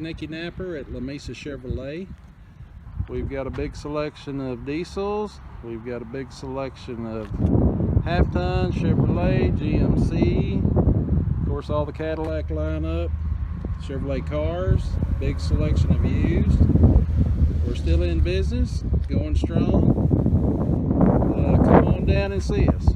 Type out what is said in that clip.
Nicky Napper at Lamesa Chevrolet. We've got a big selection of diesels. We've got a big selection of half-ton, Chevrolet, GMC. Of course, all the Cadillac lineup, Chevrolet cars, big selection of used. We're still in business, going strong. Come on down and see us.